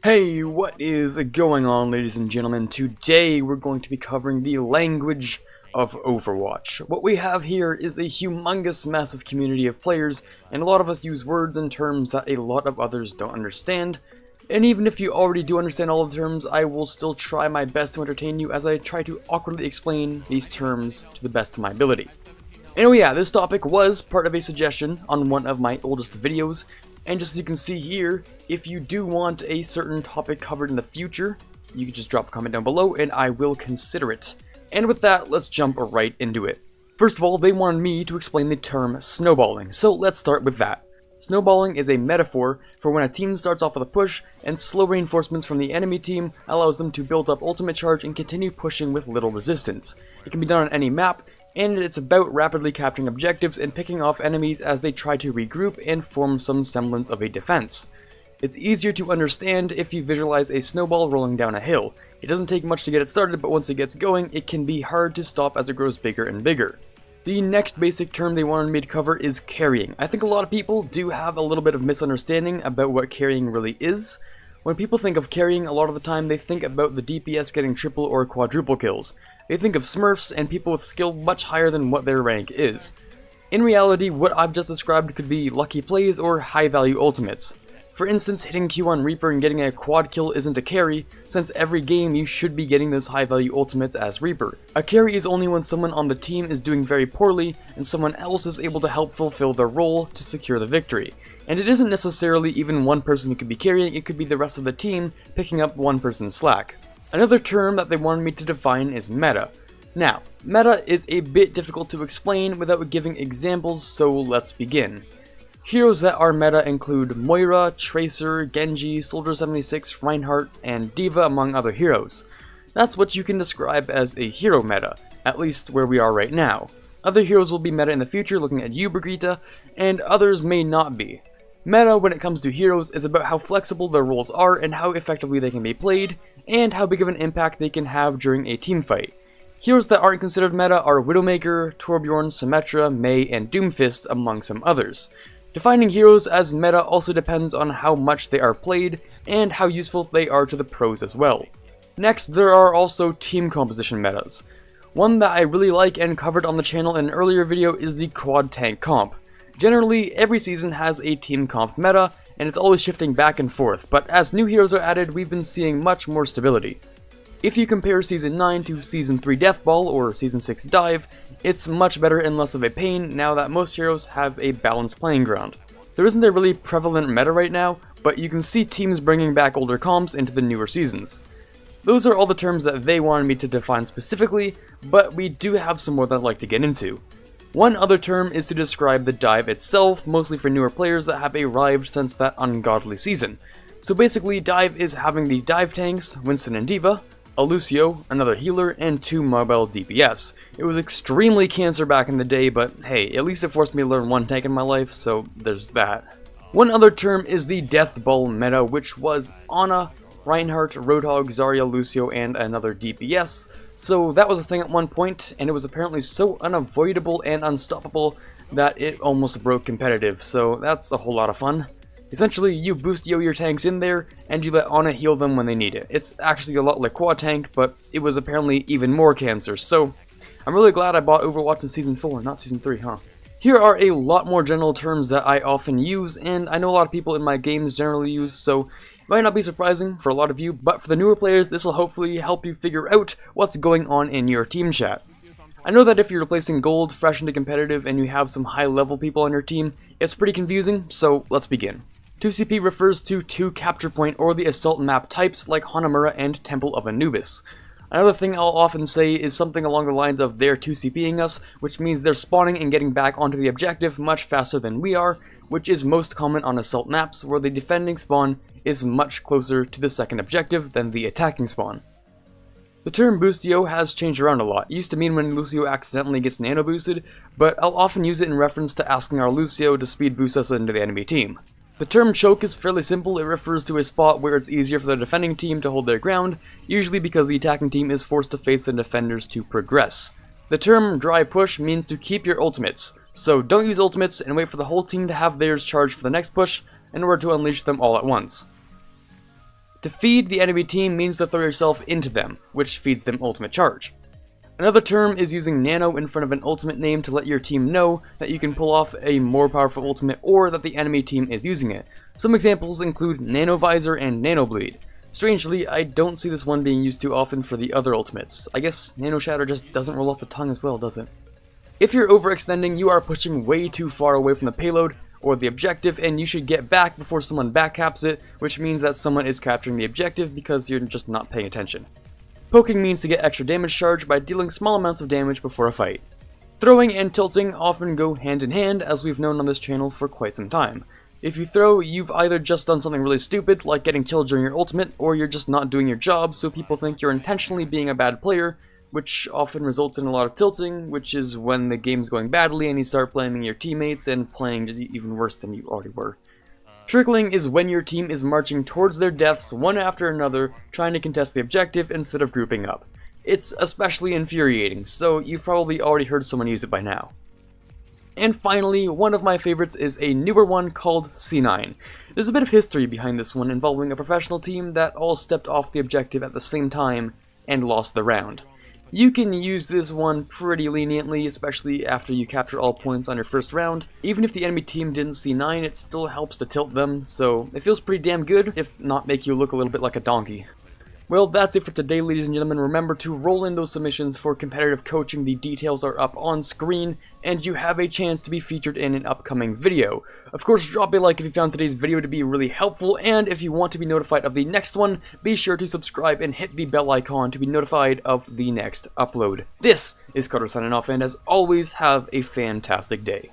Hey, what is going on, ladies and gentlemen? Today we're going to be covering the language of Overwatch. What we have here is a humongous, massive community of players, and a lot of us use words and terms that a lot of others don't understand. And even if you already do understand all of the terms, I will still try my best to entertain you as I try to awkwardly explain these terms to the best of my ability. And oh yeah, this topic was part of a suggestion on one of my oldest videos, and just as you can see here, if you do want a certain topic covered in the future, you can just drop a comment down below and I will consider it. And with that, let's jump right into it. First of all, they wanted me to explain the term snowballing, so let's start with that. Snowballing is a metaphor for when a team starts off with a push, and slow reinforcements from the enemy team allows them to build up ultimate charge and continue pushing with little resistance. It can be done on any map, and it's about rapidly capturing objectives and picking off enemies as they try to regroup and form some semblance of a defense. It's easier to understand if you visualize a snowball rolling down a hill. It doesn't take much to get it started, but once it gets going, it can be hard to stop as it grows bigger and bigger. The next basic term they wanted me to cover is carrying. I think a lot of people do have a little bit of misunderstanding about what carrying really is. When people think of carrying, a lot of the time they think about the DPS getting triple or quadruple kills. They think of smurfs and people with skill much higher than what their rank is. In reality, what I've just described could be lucky plays or high value ultimates. For instance, hitting Q on Reaper and getting a quad kill isn't a carry, since every game you should be getting those high value ultimates as Reaper. A carry is only when someone on the team is doing very poorly and someone else is able to help fulfill their role to secure the victory. And it isn't necessarily even one person who could be carrying, it could be the rest of the team picking up one person's slack. Another term that they wanted me to define is meta. Now, meta is a bit difficult to explain without giving examples, so let's begin. Heroes that are meta include Moira, Tracer, Genji, Soldier 76, Reinhardt, and D.Va, among other heroes. That's what you can describe as a hero meta, at least where we are right now. Other heroes will be meta in the future, looking at you, Brigitte, and others may not be. Meta, when it comes to heroes, is about how flexible their roles are and how effectively they can be played, and how big of an impact they can have during a team fight. Heroes that aren't considered meta are Widowmaker, Torbjorn, Symmetra, Mei, and Doomfist, among some others. Defining heroes as meta also depends on how much they are played, and how useful they are to the pros as well. Next, there are also team composition metas. One that I really like and covered on the channel in an earlier video is the quad tank comp. Generally, every season has a team comp meta, and it's always shifting back and forth, but as new heroes are added, we've been seeing much more stability. If you compare Season 9 to Season 3 Deathball or Season 6 Dive, it's much better and less of a pain now that most heroes have a balanced playing ground. There isn't a really prevalent meta right now, but you can see teams bringing back older comps into the newer seasons. Those are all the terms that they wanted me to define specifically, but we do have some more that I'd like to get into. One other term is to describe the dive itself, mostly for newer players that have arrived since that ungodly season. So basically, dive is having the dive tanks, Winston and D.Va, a Lucio, another healer, and 2 mobile DPS. It was extremely cancer back in the day, but hey, at least it forced me to learn one tank in my life, so there's that. One other term is the Death Ball meta, which was Ana, Reinhardt, Roadhog, Zarya, Lucio, and another DPS. So that was a thing at one point, and it was apparently so unavoidable and unstoppable that it almost broke competitive, so that's a whole lot of fun. Essentially, you boost your tanks in there, and you let Ana heal them when they need it. It's actually a lot like Quad Tank, but it was apparently even more cancer, so I'm really glad I bought Overwatch in Season 4, not Season 3, huh? Here are a lot more general terms that I often use, and I know a lot of people in my games generally use, so it might not be surprising for a lot of you, but for the newer players, this will hopefully help you figure out what's going on in your team chat. I know that if you're replacing gold fresh into competitive and you have some high level people on your team, it's pretty confusing, so let's begin. 2CP refers to 2 capture point or the assault map types like Hanamura and Temple of Anubis. Another thing I'll often say is something along the lines of they're 2CPing us, which means they're spawning and getting back onto the objective much faster than we are, which is most common on assault maps where the defending spawn is much closer to the second objective than the attacking spawn. The term boostio has changed around a lot. It used to mean when Lucio accidentally gets nano boosted, but I'll often use it in reference to asking our Lucio to speed boost us into the enemy team. The term choke is fairly simple. It refers to a spot where it's easier for the defending team to hold their ground, usually because the attacking team is forced to face the defenders to progress. The term dry push means to keep your ultimates, so don't use ultimates and wait for the whole team to have theirs charged for the next push in order to unleash them all at once. To feed the enemy team means to throw yourself into them, which feeds them ultimate charge. Another term is using nano in front of an ultimate name to let your team know that you can pull off a more powerful ultimate or that the enemy team is using it. Some examples include Nano Visor and Nano Bleed. Strangely, I don't see this one being used too often for the other ultimates. I guess Nano Shatter just doesn't roll off the tongue as well, does it? If you're overextending, you are pushing way too far away from the payload or the objective, and you should get back before someone backcaps it, which means that someone is capturing the objective because you're just not paying attention. Poking means to get extra damage charge by dealing small amounts of damage before a fight. Throwing and tilting often go hand in hand, as we've known on this channel for quite some time. If you throw, you've either just done something really stupid, like getting killed during your ultimate, or you're just not doing your job, so people think you're intentionally being a bad player, which often results in a lot of tilting, which is when the game's going badly and you start blaming your teammates and playing even worse than you already were. Trickling is when your team is marching towards their deaths one after another, trying to contest the objective instead of grouping up. It's especially infuriating, so you've probably already heard someone use it by now. And finally, one of my favorites is a newer one called C9. There's a bit of history behind this one involving a professional team that all stepped off the objective at the same time and lost the round. You can use this one pretty leniently, especially after you capture all points on your first round. Even if the enemy team didn't C9, it still helps to tilt them, so it feels pretty damn good, if not make you look a little bit like a donkey. Well, that's it for today, ladies and gentlemen. Remember to roll in those submissions for competitive coaching. The details are up on screen, and you have a chance to be featured in an upcoming video. Of course, drop a like if you found today's video to be really helpful, and if you want to be notified of the next one, be sure to subscribe and hit the bell icon to be notified of the next upload. This is Cutter signing off, and as always, have a fantastic day.